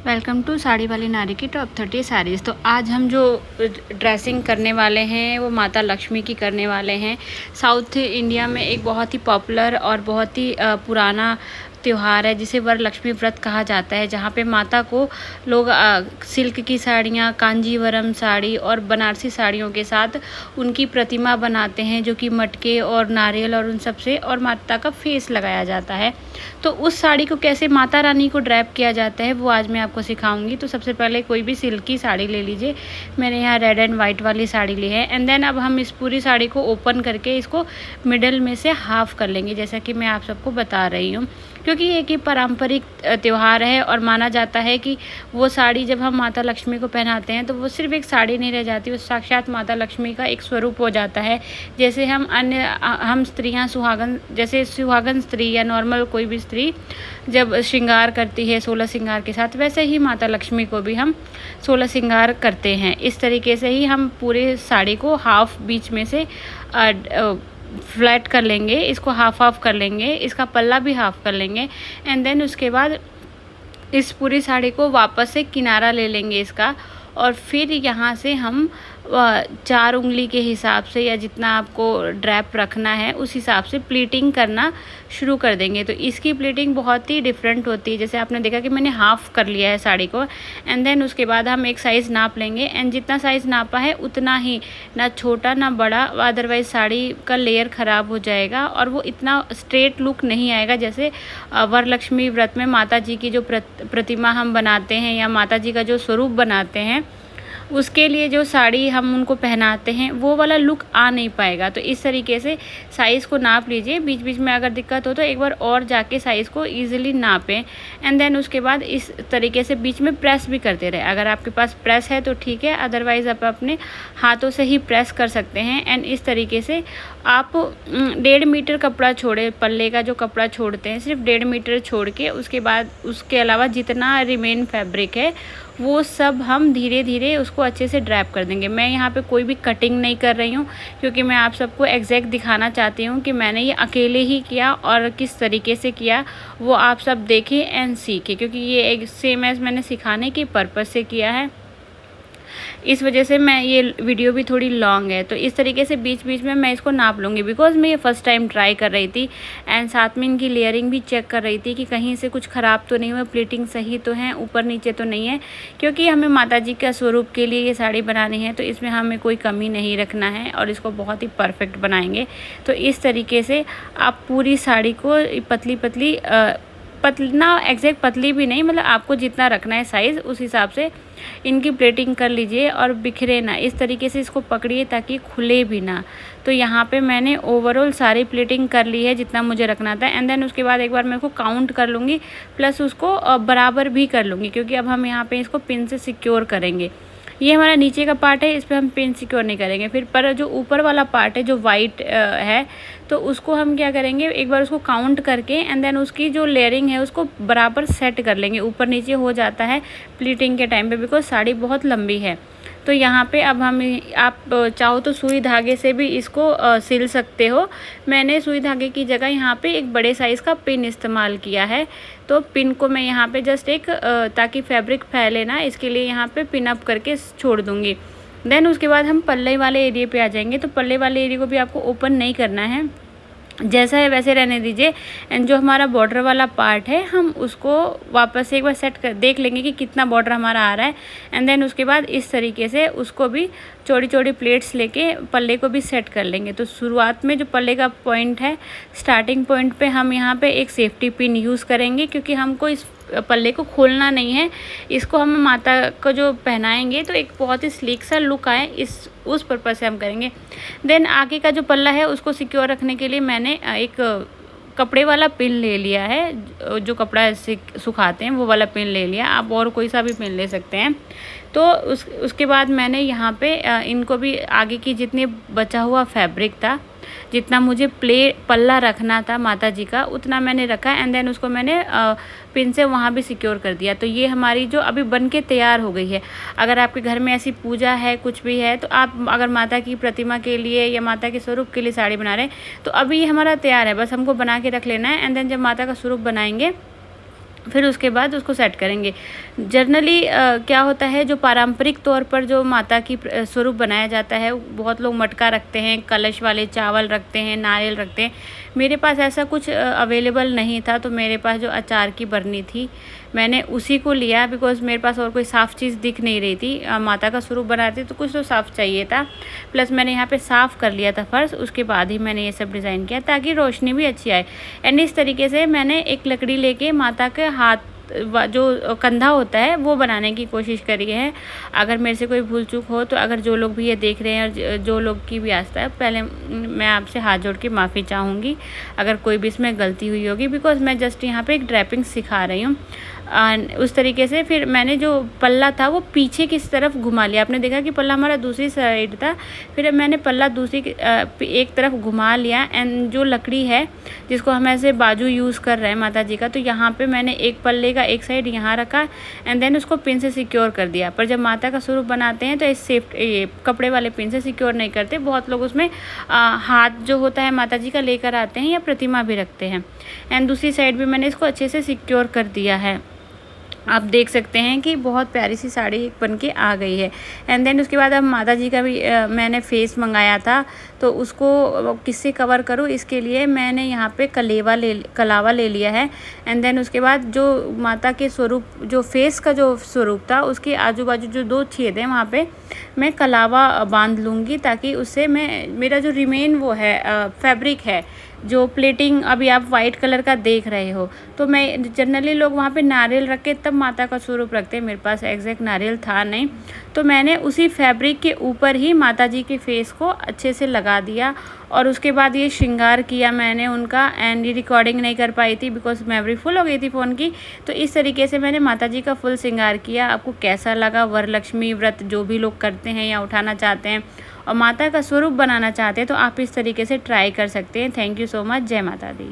Welcome to sari वाली नारी की टॉप 30 साड़ीज़। तो आज हम जो ड्रेसिंग करने वाले हैं वो माता लक्ष्मी की करने वाले हैं। साउथ इंडिया में एक बहुत ही पॉपुलर और बहुत ही पुराना त्योहार है जिसे वरलक्ष्मी व्रत कहा जाता है, जहाँ पे माता को लोग सिल्क की साड़ियाँ, कांजीवरम साड़ी और बनारसी साड़ियों के साथ उनकी प्रतिमा बनाते हैं, जो कि मटके और नारियल और उन सब से, और माता का फेस लगाया जाता है। तो उस साड़ी को कैसे माता रानी को ड्रैप किया जाता है वो आज मैं आपको सिखाऊंगी। तो सबसे पहले कोई भी सिल्की साड़ी ले लीजिए। मैंने यहाँ रेड एंड वाइट वाली साड़ी ली है। एंड देन अब हम इस पूरी साड़ी को ओपन करके इसको मिडल में से हाफ कर लेंगे, जैसा कि मैं आप सबको बता रही हूँ, क्योंकि ये कि पारंपरिक त्यौहार है और माना जाता है कि वो साड़ी जब हम माता लक्ष्मी को पहनाते हैं तो वो सिर्फ एक साड़ी नहीं रह जाती, वो साक्षात माता लक्ष्मी का एक स्वरूप हो जाता है। जैसे हम स्त्रियां जैसे सुहागन स्त्री या नॉर्मल कोई भी स्त्री जब श्रृंगार करती है 16 श्रृंगार के साथ, वैसे ही माता लक्ष्मी को भी हम 16 श्रृंगार करते हैं। इस तरीके से ही हम पूरे साड़ी को हाफ बीच में से फ्लैट कर लेंगे, इसको हाफ कर लेंगे, इसका पल्ला भी हाफ कर लेंगे। एंड देन उसके बाद इस पूरी साड़ी को वापस से किनारा ले लेंगे इसका, और फिर यहाँ से हम 4 उंगली के हिसाब से या जितना आपको ड्रैप रखना है उस हिसाब से प्लीटिंग करना शुरू कर देंगे। तो इसकी प्लीटिंग बहुत ही डिफरेंट होती है। जैसे आपने देखा कि मैंने हाफ़ कर लिया है साड़ी को। एंड देन उसके बाद हम एक साइज़ नाप लेंगे, एंड जितना साइज़ नापा है उतना ही, ना छोटा ना बड़ा, अदरवाइज़ साड़ी का लेयर ख़राब हो जाएगा और वो इतना स्ट्रेट लुक नहीं आएगा। जैसे वरलक्ष्मी व्रत में माता जी की जो प्रतिमा हम बनाते हैं या माता जी का जो स्वरूप बनाते हैं, उसके लिए जो साड़ी हम उनको पहनाते हैं वो वाला लुक आ नहीं पाएगा। तो इस तरीके से साइज़ को नाप लीजिए। बीच बीच में अगर दिक्कत हो तो एक बार और जाके साइज़ को ईजिली नापें। एंड देन उसके बाद इस तरीके से बीच में प्रेस भी करते रहे। अगर आपके पास प्रेस है तो ठीक है, अदरवाइज़ आप अपने हाथों से ही प्रेस कर सकते हैं। एंड इस तरीके से आप 1.5 मीटर कपड़ा छोड़े, पल्ले का जो कपड़ा छोड़ते हैं सिर्फ 1.5 मीटर छोड़ के, उसके बाद उसके अलावा जितना रिमेन फैब्रिक है वो सब हम धीरे धीरे उसको अच्छे से ड्रैप कर देंगे। मैं यहाँ पे कोई भी कटिंग नहीं कर रही हूँ, क्योंकि मैं आप सबको एग्जैक्ट दिखाना चाहती हूँ कि मैंने ये अकेले ही किया और किस तरीके से किया वो आप सब देखें एंड सीखें, क्योंकि ये एक सेम एज मैंने सिखाने के पर्पज़ से किया है, इस वजह से मैं ये वीडियो भी थोड़ी लॉन्ग है। तो इस तरीके से बीच बीच में मैं इसको नाप लूँगी, बिकॉज़ मैं ये फ़र्स्ट टाइम ट्राई कर रही थी। एंड साथ में इनकी लेयरिंग भी चेक कर रही थी कि कहीं से कुछ ख़राब तो नहीं हुआ, प्लीटिंग सही तो है, ऊपर नीचे तो नहीं है, क्योंकि हमें माता जी का स्वरूप के लिए ये साड़ी बनानी है, तो इसमें हमें कोई कमी नहीं रखना है और इसको बहुत ही परफेक्ट बनाएंगे। तो इस तरीके से आप पूरी साड़ी को पतली ना एग्जैक्ट पतली भी नहीं, मतलब आपको जितना रखना है साइज़ उस हिसाब से इनकी प्लेटिंग कर लीजिए और बिखरे ना। इस तरीके से इसको पकड़िए ताकि खुले भी ना। तो यहाँ पे मैंने ओवरऑल सारी प्लेटिंग कर ली है जितना मुझे रखना था। एंड देन उसके बाद एक बार मैं इसको काउंट कर लूँगी, प्लस उसको बराबर भी कर लूँगी, क्योंकि अब हम यहाँ पे इसको पिन से सिक्योर करेंगे। ये हमारा नीचे का पार्ट है, इस पर हम पिन सिक्योर नहीं करेंगे। फिर पर जो ऊपर वाला पार्ट है जो वाइट है, तो उसको हम क्या करेंगे, एक बार उसको काउंट करके एंड देन उसकी जो लेयरिंग है उसको बराबर सेट कर लेंगे। ऊपर नीचे हो जाता है प्लीटिंग के टाइम पे, बिकॉज साड़ी बहुत लंबी है। तो यहाँ पे अब आप चाहो तो सुई धागे से भी इसको सिल सकते हो। मैंने सुई धागे की जगह यहाँ पे एक बड़े साइज़ का पिन इस्तेमाल किया है। तो पिन को मैं यहाँ पे जस्ट ताकि फैब्रिक फैले ना, इसके लिए यहाँ पे पिन अप करके छोड़ दूँगी। देन उसके बाद हम पल्ले वाले एरिया पे आ जाएंगे। तो पल्ले वाले एरिया को भी आपको ओपन नहीं करना है, जैसा है वैसे रहने दीजिए। एंड जो हमारा बॉर्डर वाला पार्ट है हम उसको वापस से एक बार सेट कर देख लेंगे कि कितना बॉर्डर हमारा आ रहा है। एंड देन उसके बाद इस तरीके से उसको भी चौड़ी चौड़ी प्लेट्स लेके पल्ले को भी सेट कर लेंगे। तो शुरुआत में जो पल्ले का पॉइंट है, स्टार्टिंग पॉइंट पे हम यहाँ पे एक सेफ्टी पिन यूज़ करेंगे, क्योंकि हमको इस पल्ले को खोलना नहीं है। इसको हम माता को जो पहनाएंगे तो एक बहुत ही स्लीक सा लुक आए, उस पर्पज़ से हम करेंगे। देन आगे का जो पल्ला है उसको सिक्योर रखने के लिए मैंने एक कपड़े वाला पिन ले लिया है, जो कपड़ा सुखाते हैं वो वाला पिन ले लिया। आप और कोई सा भी पिन ले सकते हैं। तो उसके बाद मैंने यहाँ पे इनको भी आगे की जितने बचा हुआ फैब्रिक था, जितना मुझे पल्ला रखना था माता जी का, उतना मैंने रखा। एंड देन उसको मैंने पिन से वहाँ भी सिक्योर कर दिया। तो ये हमारी जो अभी बन के तैयार हो गई है। अगर आपके घर में ऐसी पूजा है, कुछ भी है, तो आप अगर माता की प्रतिमा के लिए या माता के स्वरूप के लिए साड़ी बना रहे हैं, तो अभी ये हमारा तैयार है, बस हमको बना के रख लेना है। एंड देन जब माता का स्वरूप बनाएंगे फिर उसके बाद उसको सेट करेंगे। जनरली क्या होता है, जो पारंपरिक तौर पर जो माता की स्वरूप बनाया जाता है, बहुत लोग मटका रखते हैं, कलश वाले चावल रखते हैं, नारियल रखते हैं। मेरे पास ऐसा कुछ अवेलेबल नहीं था, तो मेरे पास जो अचार की बरनी थी मैंने उसी को लिया, बिकॉज़ मेरे पास और कोई साफ़ चीज़ दिख नहीं रही थी। माता का स्वरूप बना रही थी तो कुछ तो साफ़ चाहिए था। प्लस मैंने यहाँ पे साफ़ कर लिया था फ़र्श, उसके बाद ही मैंने ये सब डिज़ाइन किया ताकि रोशनी भी अच्छी आए। एंड इस तरीके से मैंने एक लकड़ी लेके माता के हाथ जो कंधा होता है वो बनाने की कोशिश करी है। अगर मेरे से कोई भूल चूक हो तो अगर जो लोग भी ये देख रहे हैं और जो लोग की भी आस्था है, पहले मैं आपसे हाथ जोड़ के माफ़ी चाहूँगी अगर कोई भी इसमें गलती हुई होगी, बिकॉज़ मैं जस्ट यहाँ पे एक ड्रैपिंग सिखा रही हूँ। उस तरीके से फिर मैंने जो पल्ला था वो पीछे की तरफ घुमा लिया। आपने देखा कि पल्ला हमारा दूसरी साइड था, फिर मैंने पल्ला दूसरी एक तरफ घुमा लिया। एंड जो लकड़ी है जिसको हम ऐसे बाजू यूज़ कर रहे हैं माता जी का, तो यहाँ पे मैंने एक पल्ले का एक साइड यहाँ रखा एंड देन उसको पिन से सिक्योर कर दिया। पर जब माता का स्वरूप बनाते हैं तो इस ये कपड़े वाले पिन से सिक्योर नहीं करते। बहुत लोग उसमें हाथ जो होता है माता जी का लेकर आते हैं या प्रतिमा भी रखते हैं। एंड दूसरी साइड भी मैंने इसको अच्छे से सिक्योर कर दिया है। आप देख सकते हैं कि बहुत प्यारी सी साड़ी बन के आ गई है। एंड देन उसके बाद अब माता जी का भी मैंने फेस मंगाया था, तो उसको किससे कवर करूँ, इसके लिए मैंने यहाँ पे कलावा ले लिया है। एंड देन उसके बाद जो माता के स्वरूप, जो फेस का जो स्वरूप था, उसके आजू बाजू जो 2 छेद हैं वहाँ पे मैं कलावा बांध लूँगी, ताकि उससे मेरा जो रिमेन वो है फैब्रिक है, जो प्लेटिंग अभी आप वाइट कलर का देख रहे हो, तो मैं जनरली लोग वहाँ पे नारियल रख के तब माता का स्वरूप रखते हैं। मेरे पास एग्जैक्ट नारियल था नहीं, तो मैंने उसी फैब्रिक के ऊपर ही माता जी के फेस को अच्छे से लगा दिया। और उसके बाद ये श्रृंगार किया मैंने उनका। एंड ये रिकॉर्डिंग नहीं कर पाई थी बिकॉज मेमोरी फुल हो गई थी फ़ोन की। तो इस तरीके से मैंने माता जी का फुल श्रृंगार किया। आपको कैसा लगा? वरलक्ष्मी व्रत जो भी लोग करते हैं या उठाना चाहते हैं और माता का स्वरूप बनाना चाहते हैं, तो आप इस तरीके से ट्राई कर सकते हैं। Thank you so much. जय माता दी।